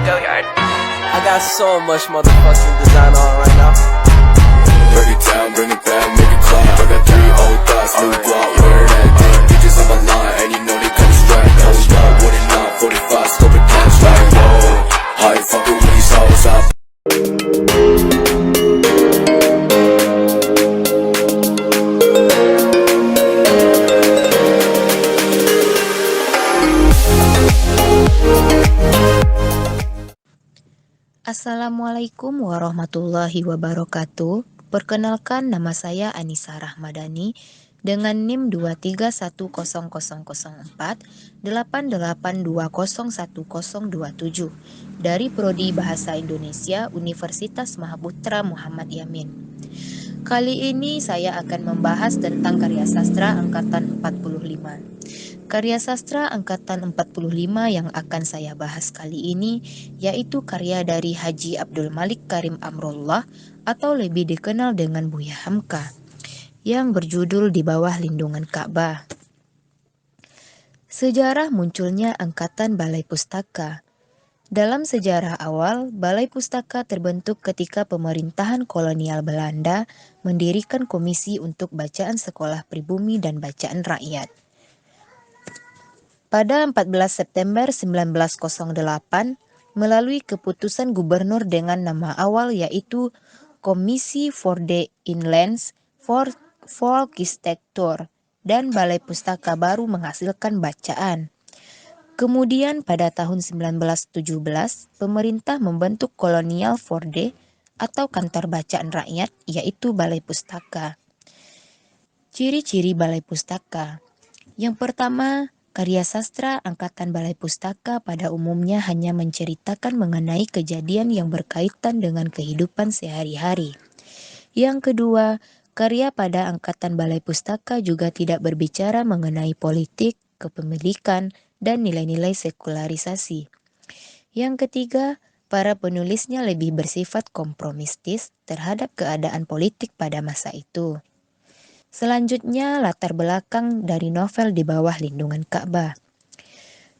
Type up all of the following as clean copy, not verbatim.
Go yard. I got so much motherfucking design on right now. Break it down, bring it back, make it clap. I got 3 old thoughts, new guap, wear that thing. Bitches on my line, and you know they come straight. Hold up, what it not, 45, scope it cash like, whoa. How you fucking with these hoes up? Assalamualaikum warahmatullahi wabarakatuh. Perkenalkan, nama saya Anissa Rahmadani dengan NIM 2310004 88201027 dari Prodi Bahasa Indonesia Universitas Mahaputra Muhammad Yamin. Kali ini saya akan membahas tentang karya sastra angkatan 45. Karya sastra angkatan 45 yang akan saya bahas kali ini yaitu karya dari Haji Abdul Malik Karim Amrullah atau lebih dikenal dengan Buya Hamka yang berjudul Di Bawah Lindungan Ka'bah. Sejarah munculnya Angkatan Balai Pustaka. Dalam sejarah awal, Balai Pustaka terbentuk ketika pemerintahan kolonial Belanda mendirikan komisi untuk bacaan sekolah pribumi dan bacaan rakyat. Pada 14 September 1908, melalui keputusan gubernur dengan nama awal yaitu Komisi for the Inlands Volksdiktur dan Balai Pustaka baru menghasilkan bacaan. Kemudian pada tahun 1917, pemerintah membentuk Colonial Forde atau Kantor Bacaan Rakyat yaitu Balai Pustaka. Ciri-ciri Balai Pustaka. Yang pertama, karya sastra angkatan Balai Pustaka pada umumnya hanya menceritakan mengenai kejadian yang berkaitan dengan kehidupan sehari-hari. Yang kedua, karya pada angkatan Balai Pustaka juga tidak berbicara mengenai politik, kepemilikan, dan nilai-nilai sekularisasi. Yang ketiga, para penulisnya lebih bersifat kompromistis terhadap keadaan politik pada masa itu. Selanjutnya, latar belakang dari novel Di Bawah Lindungan Ka'bah.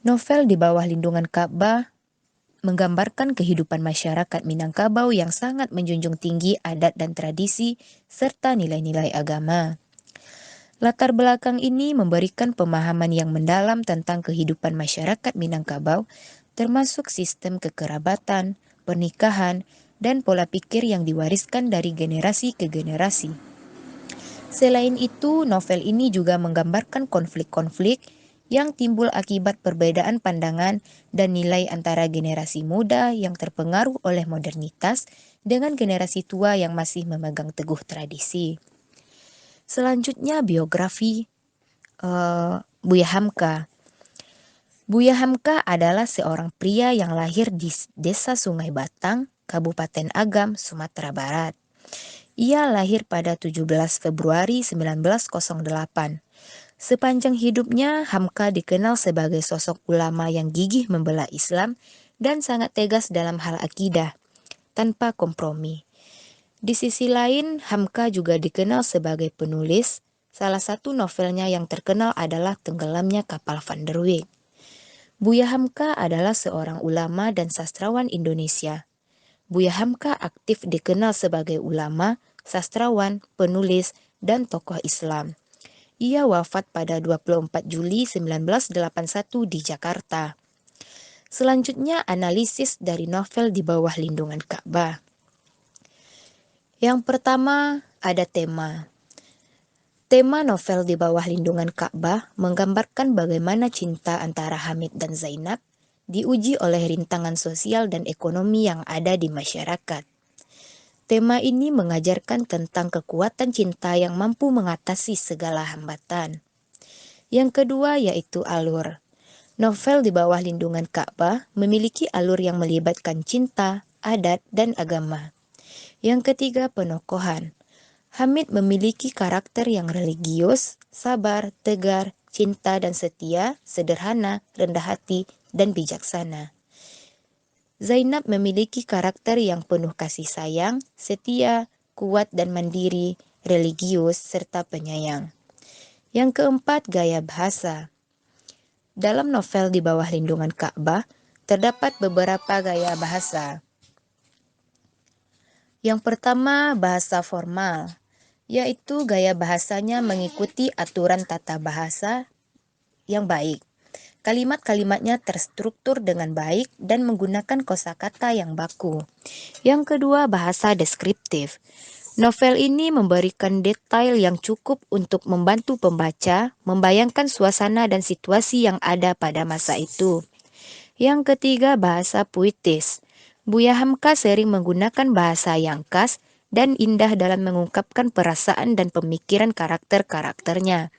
Novel Di Bawah Lindungan Ka'bah menggambarkan kehidupan masyarakat Minangkabau yang sangat menjunjung tinggi adat dan tradisi serta nilai-nilai agama. Latar belakang ini memberikan pemahaman yang mendalam tentang kehidupan masyarakat Minangkabau, termasuk sistem kekerabatan, pernikahan, dan pola pikir yang diwariskan dari generasi ke generasi. Selain itu, novel ini juga menggambarkan konflik-konflik yang timbul akibat perbedaan pandangan dan nilai antara generasi muda yang terpengaruh oleh modernitas dengan generasi tua yang masih memegang teguh tradisi. Selanjutnya, biografi Buya Hamka. Buya Hamka adalah seorang pria yang lahir di Desa Sungai Batang, Kabupaten Agam, Sumatera Barat. Ia lahir pada 17 Februari 1908. Sepanjang hidupnya, Hamka dikenal sebagai sosok ulama yang gigih membela Islam dan sangat tegas dalam hal akidah, tanpa kompromi. Di sisi lain, Hamka juga dikenal sebagai penulis. Salah satu novelnya yang terkenal adalah Tenggelamnya Kapal Van der Wijk. Buya Hamka adalah seorang ulama dan sastrawan Indonesia. Buya Hamka aktif dikenal sebagai ulama, sastrawan, penulis, dan tokoh Islam. Ia wafat pada 24 Juli 1981 di Jakarta. Selanjutnya, analisis dari novel Di Bawah Lindungan Ka'bah. Yang pertama, ada tema. Tema novel Di Bawah Lindungan Ka'bah menggambarkan bagaimana cinta antara Hamid dan Zainab diuji oleh rintangan sosial dan ekonomi yang ada di masyarakat. Tema ini mengajarkan tentang kekuatan cinta yang mampu mengatasi segala hambatan. Yang kedua yaitu alur. Novel Di Bawah Lindungan Ka'bah memiliki alur yang melibatkan cinta, adat, dan agama. Yang ketiga, penokohan. Hamid memiliki karakter yang religius, sabar, tegar, cinta dan setia, sederhana, rendah hati, dan bijaksana. Zainab memiliki karakter yang penuh kasih sayang, setia, kuat dan mandiri, religius, serta penyayang. Yang keempat, gaya bahasa. Dalam novel Di Bawah Lindungan Ka'bah, Terdapat beberapa gaya bahasa. Yang pertama, bahasa formal, yaitu gaya bahasanya mengikuti aturan tata bahasa yang baik. Kalimat-kalimatnya terstruktur dengan baik dan menggunakan kosakata yang baku. Yang kedua, bahasa deskriptif. Novel ini memberikan detail yang cukup untuk membantu pembaca membayangkan suasana dan situasi yang ada pada masa itu. Yang ketiga, bahasa puitis. Buya Hamka sering menggunakan bahasa yang khas dan indah dalam mengungkapkan perasaan dan pemikiran karakter-karakternya.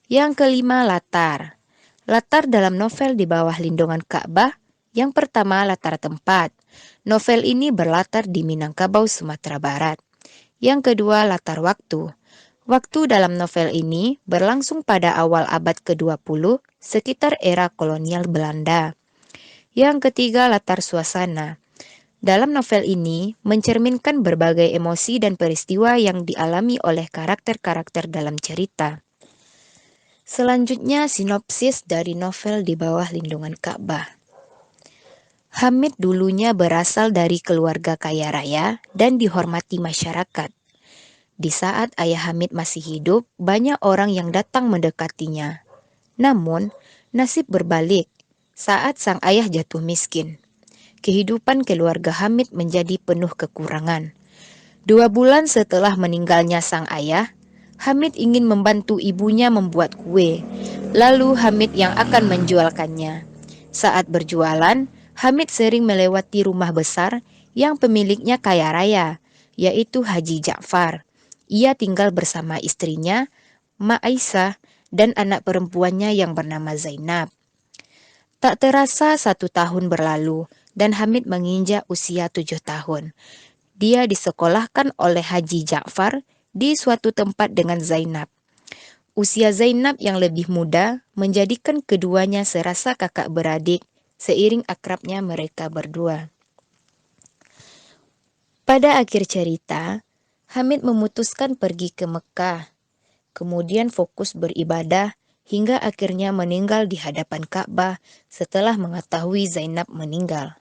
Yang kelima, latar. Latar dalam novel Di Bawah Lindungan Ka'bah. Yang pertama, latar tempat. Novel ini berlatar di Minangkabau, Sumatera Barat. Yang kedua, latar waktu. Waktu dalam novel ini berlangsung pada awal abad ke-20, sekitar era kolonial Belanda. Yang ketiga, latar suasana. Dalam novel ini mencerminkan berbagai emosi dan peristiwa yang dialami oleh karakter-karakter dalam cerita. Selanjutnya, sinopsis dari novel Di Bawah Lindungan Ka'bah. Hamid dulunya berasal dari keluarga kaya raya dan dihormati masyarakat. Di saat ayah Hamid masih hidup, banyak orang yang datang mendekatinya. Namun, nasib berbalik saat sang ayah jatuh miskin. Kehidupan keluarga Hamid menjadi penuh kekurangan. 2 bulan setelah meninggalnya sang ayah, Hamid ingin membantu ibunya membuat kue. Lalu Hamid yang akan menjualkannya. Saat berjualan, Hamid sering melewati rumah besar yang pemiliknya kaya raya, yaitu Haji Ja'far. Ia tinggal bersama istrinya, Ma Aisyah, dan anak perempuannya yang bernama Zainab. Tak terasa 1 tahun berlalu dan Hamid menginjak usia 7 tahun. Dia disekolahkan oleh Haji Ja'far di suatu tempat dengan Zainab. Usia Zainab yang lebih muda menjadikan keduanya serasa kakak beradik seiring akrabnya mereka berdua. Pada akhir cerita, Hamid memutuskan pergi ke Mekah, kemudian fokus beribadah hingga akhirnya meninggal di hadapan Ka'bah setelah mengetahui Zainab meninggal.